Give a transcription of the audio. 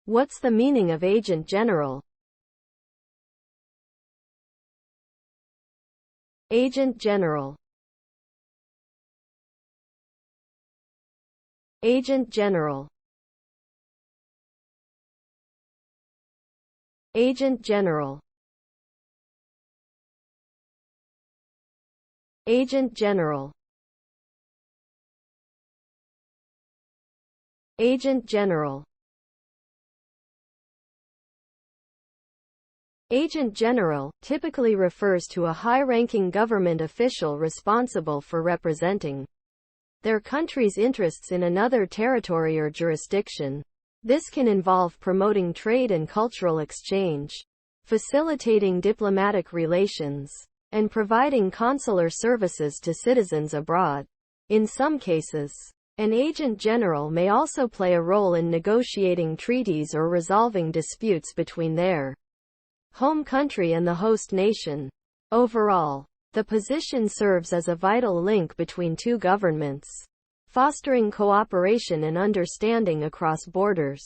What's the meaning of agent general? Agent general. Agent general. Agent general. Agent general. Agent general. Agent general typically refers to a high-ranking government official responsible for representing their country's interests in another territory or jurisdiction. This can involve promoting trade and cultural exchange, facilitating diplomatic relations, and providing consular services to citizens abroad. In some cases, an agent general may also play a role in negotiating treaties or resolving disputes between their home country and the host nation. Overall, the position serves as a vital link between two governments, fostering cooperation and understanding across borders.